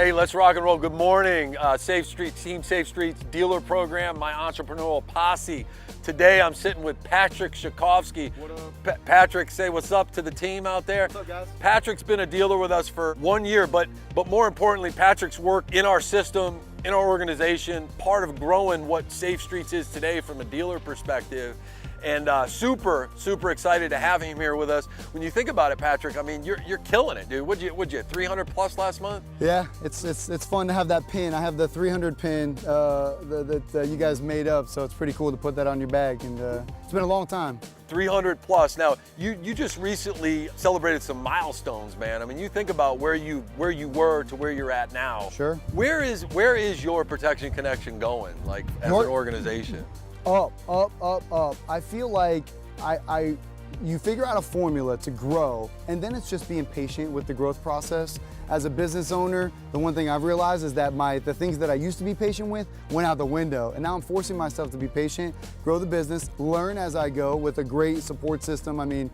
Hey, let's rock and roll. Good morning. Safe Streets, Team Safe Streets dealer program, my entrepreneurial posse. Today I'm sitting with Patrick Shakovsky. What up? Patrick, say what's up to the team out there. What's up, guys? Patrick's been a dealer with us for 1 year, but more importantly, Patrick's work in our system, in our organization, part of growing what Safe Streets is today from a dealer perspective. And super excited to have him here with us. When you think about it, Patrick, I mean, you're killing it, dude. What'd you 300 plus last month? Yeah, it's fun to have that pin. I have the 300 pin that you guys made up, so it's pretty cool to put that on your bag. And it's been a long time. 300 plus. Now, you just recently celebrated some milestones, man. I mean, you think about where you were to where you're at now. Sure. Where is your Protection Connection going, like as an organization? Up. I feel like you figure out a formula to grow, and then it's just being patient with the growth process. As a business owner, the one thing I've realized is that the things that I used to be patient with went out the window, and now I'm forcing myself to be patient, grow the business, learn as I go with a great support system. I mean,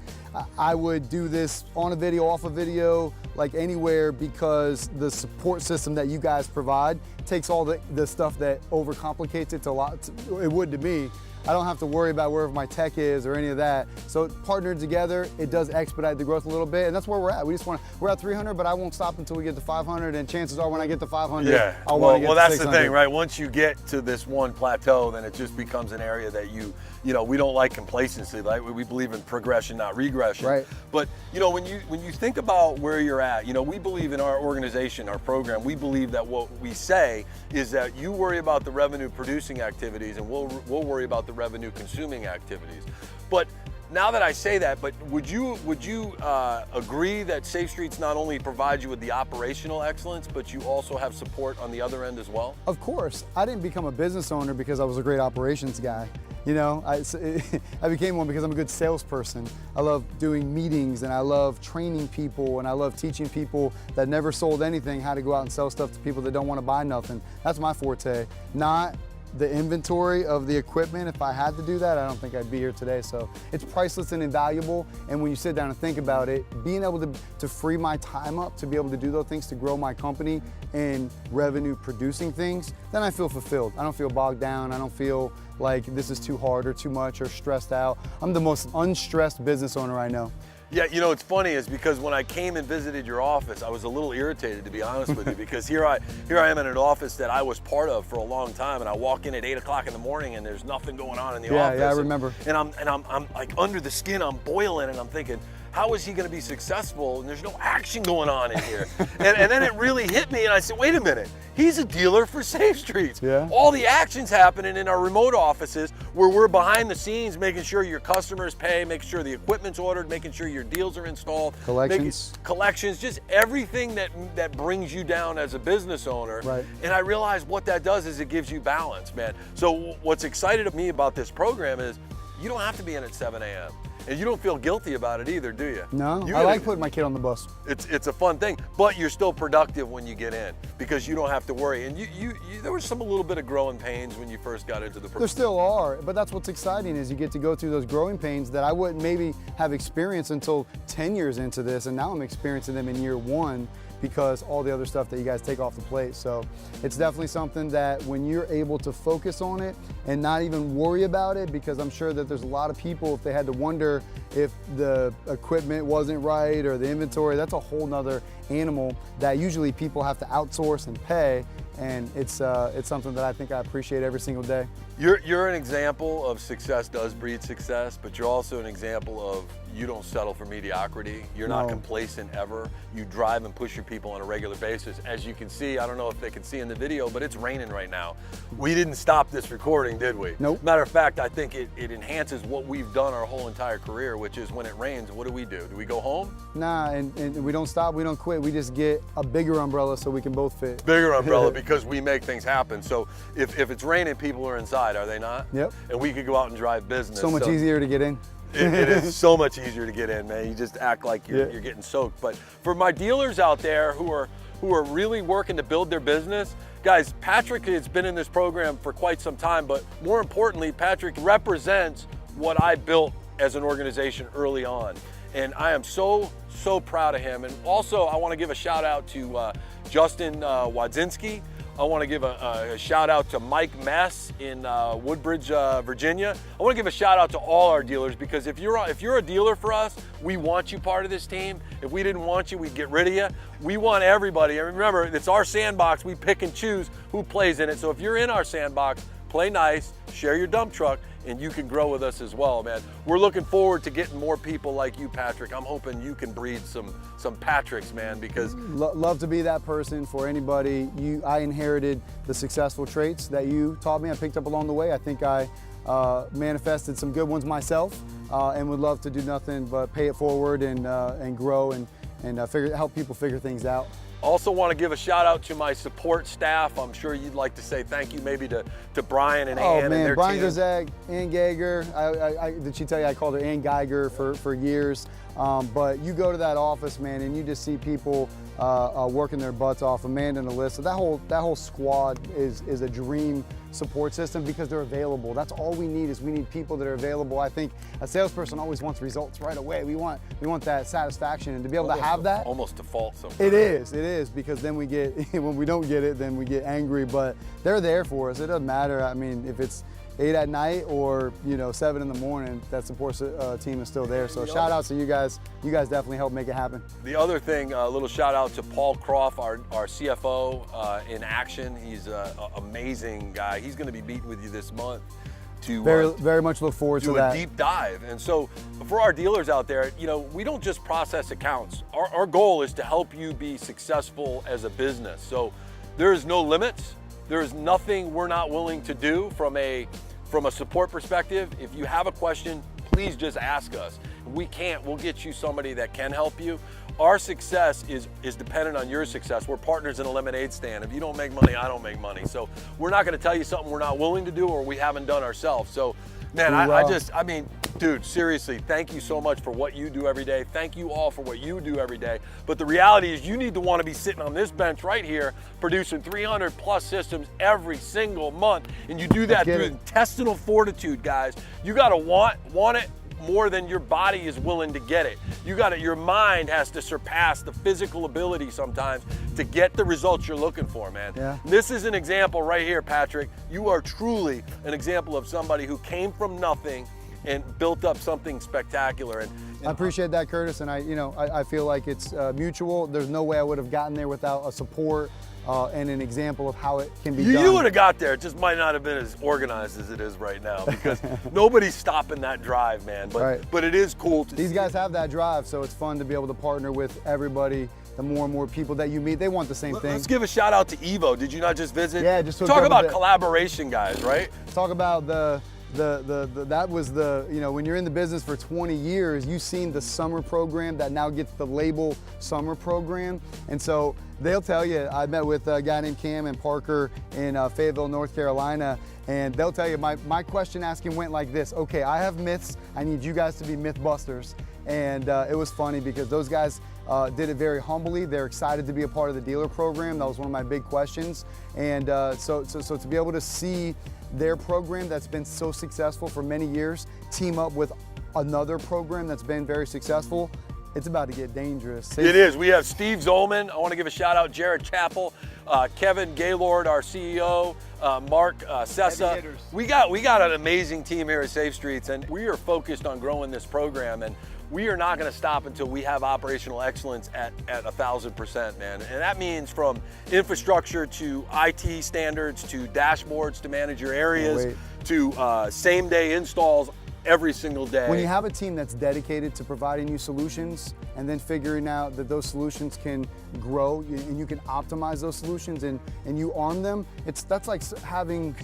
I would do this on a video, off a video, like anywhere, because the support system that you guys provide takes all the stuff that overcomplicates it it would to me. I don't have to worry about wherever my tech is or any of that. So partnered together, it does expedite the growth a little bit, and that's where we're at. We're at 300, but I won't stop until we get to 500, and chances are when I get to 500, I'll want to get to 600. Well, that's the thing, right? Once you get to this one plateau, then it just becomes an area that we don't like complacency, right? We believe in progression, not regression. Right. But when you think about where you're at, we believe in our organization, our program, we believe that what we say is that you worry about the revenue producing activities, and we'll worry about the revenue consuming activities. But now that I say that, but would you agree that Safe Streets not only provides you with the operational excellence, but you also have support on the other end as well? Of course. I didn't become a business owner because I was a great operations guy. I became one because I'm a good salesperson. I love doing meetings, and I love training people, and I love teaching people that never sold anything how to go out and sell stuff to people that don't want to buy nothing. That's my forte, not the inventory of the equipment. If I had to do that, I don't think I'd be here today. So it's priceless and invaluable. And when you sit down and think about it, being able to free my time up to be able to do those things, to grow my company in revenue producing things, then I feel fulfilled. I don't feel bogged down. I don't feel like this is too hard or too much or stressed out. I'm the most unstressed business owner I know. Yeah, it's funny is because when I came and visited your office, I was a little irritated, to be honest with you, because here I am in an office that I was part of for a long time, and I walk in at 8 o'clock in the morning and there's nothing going on in the office. Yeah, I remember. And I'm like under the skin, I'm boiling, and I'm thinking, how is he going to be successful? And there's no action going on in here. and then it really hit me, and I said, wait a minute, he's a dealer for Safe Streets. Yeah. All the action's happening in our remote offices where we're behind the scenes, making sure your customers pay, making sure the equipment's ordered, making sure your deals are installed. Collections, just everything that brings you down as a business owner. Right. And I realized what that does is it gives you balance, man. So what's excited of me about this program is you don't have to be in at 7 a.m. And you don't feel guilty about it either, do you? No, I like putting my kid on the bus. It's a fun thing, but you're still productive when you get in because you don't have to worry. And there was a little bit of growing pains when you first got into the program. There still are, but that's what's exciting is you get to go through those growing pains that I wouldn't maybe have experienced until 10 years into this, and now I'm experiencing them in year 1 because all the other stuff that you guys take off the plate. So it's definitely something that when you're able to focus on it and not even worry about it, because I'm sure that there's a lot of people, if they had to wonder if the equipment wasn't right or the inventory, that's a whole nother animal that usually people have to outsource and pay. And it's something that I think I appreciate every single day. You're an example of success does breed success, but you're also an example of you don't settle for mediocrity. You're not complacent ever. You drive and push your people on a regular basis. As you can see, I don't know if they can see in the video, but it's raining right now. We didn't stop this recording, did we? Nope. Matter of fact, I think it enhances what we've done our whole entire career, which is when it rains, what do? Do we go home? Nah, and we don't stop, we don't quit. We just get a bigger umbrella so we can both fit. Bigger umbrella because we make things happen. So if it's raining, people are inside, are they not? Yep. And we could go out and drive business. So much easier to get in. It is so much easier to get in, man. You just act like you're getting soaked. But for my dealers out there who are really working to build their business, guys, Patrick has been in this program for quite some time, but more importantly, Patrick represents what I built as an organization early on. And I am so proud of him. And also, I want to give a shout out to Justin Wadzinski. I want to give a shout out to Mike Mess in Woodbridge, Virginia. I want to give a shout out to all our dealers, because if you're a dealer for us, we want you part of this team. If we didn't want you, we'd get rid of you. We want everybody. And remember, it's our sandbox. We pick and choose who plays in it. So if you're in our sandbox, play nice, share your dump truck, and you can grow with us as well, man. We're looking forward to getting more people like you, Patrick. I'm hoping you can breed some Patricks, man, because love to be that person for anybody. I inherited the successful traits that you taught me. I picked up along the way. I think I manifested some good ones myself, and would love to do nothing but pay it forward and grow and help people figure things out. Also want to give a shout out to my support staff. I'm sure you'd like to say thank you maybe to Brian and Ann and their Brian team. Gozak, Ann Geiger. Did she tell you I called her Ann Geiger for years? But you go to that office, man, and you just see people working their butts off. Amanda and Alyssa, that whole squad is a dream support system because they're available. That's all we need is we need people that are available. I think a salesperson always wants results right away. We want that satisfaction, and to be able to have that. Almost default sometimes. It is, because then we get, when we don't get it, then we get angry, but they're there for us. It doesn't matter. I mean, if it's 8 at night or 7 in the morning, that support team is still there. So shout out to you guys. You guys definitely helped make it happen. The other thing, a little shout out to Paul Croft, our CFO in action. He's an amazing guy. He's going to be meeting with you this month to very much look forward to that. Do a deep dive. And so for our dealers out there, we don't just process accounts. Our goal is to help you be successful as a business. So there is no limits. There is nothing we're not willing to do from a support perspective. If you have a question, please just ask us. If we can't, we'll get you somebody that can help you. Our success is dependent on your success. We're partners in a lemonade stand. If you don't make money, I don't make money. So we're not going to tell you something we're not willing to do or we haven't done ourselves. So, man, I mean, dude, seriously, thank you so much for what you do every day. Thank you all for what you do every day. But the reality is you need to want to be sitting on this bench right here producing 300 plus systems every single month. And you do that through intestinal fortitude, guys. You got to want it more than your body is willing to get it. Your mind has to surpass the physical ability sometimes to get the results you're looking for, man. Yeah. This is an example right here, Patrick. You are truly an example of somebody who came from nothing and built up something spectacular. And I appreciate that, Curtis, and I feel like it's mutual. There's no way I would have gotten there without a support and an example of how it can be done. You would have got there. It just might not have been as organized as it is right now because nobody's stopping that drive, man. But it is cool to These see. guys have that drive, so it's fun to be able to partner with everybody. The more and more people that you meet, they want the same thing. Let's give a shout out to Evo. Did you not just visit? Yeah, just talk about collaboration, guys, right? Talk about that was when you're in the business for 20 years, you've seen the summer program that now gets the label summer program. And so they'll tell you, I met with a guy named Cam and Parker in Fayetteville, North Carolina, and they'll tell you, my question asking went like this: okay, I have myths, I need you guys to be myth busters. And it was funny because those guys did it very humbly. They're excited to be a part of the dealer program. That was one of my big questions. And so to be able to see their program that's been so successful for many years team up with another program that's been very successful, it's about to get dangerous. It is. We have Steve Zolman. I want to give a shout out, Jared Chappell, Kevin Gaylord, our CEO, Mark Sessa. We got an amazing team here at Safe Streets, and we are focused on growing this program, and we are not going to stop until we have operational excellence at 1,000%, man. And that means from infrastructure to IT standards to dashboards to manage your areas to same day installs every single day. When you have a team that's dedicated to providing you solutions and then figuring out that those solutions can grow and you can optimize those solutions and you arm them, that's like having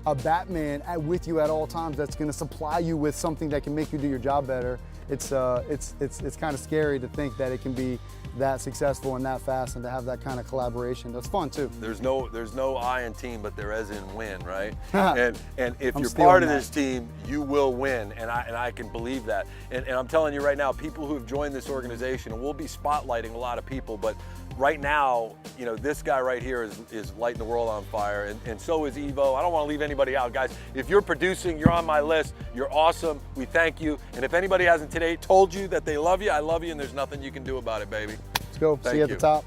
a Batman with you at all times that's going to supply you with something that can make you do your job better. It's kind of scary to think that it can be that successful and that fast and to have that kind of collaboration. That's fun too. There's no I in team, but there is in win, right? and if you're part of this team, you will win, and I can believe that. And I'm telling you right now, people who have joined this organization, and we'll be spotlighting a lot of people, but right now, you know, this guy right here is lighting the world on fire, and so is Evo. I don't want to leave anybody out, guys. If you're producing, you're on my list. You're awesome. We thank you. And if anybody hasn't today told you that they love you, I love you, and there's nothing you can do about it, baby. Let's go. See you at the top.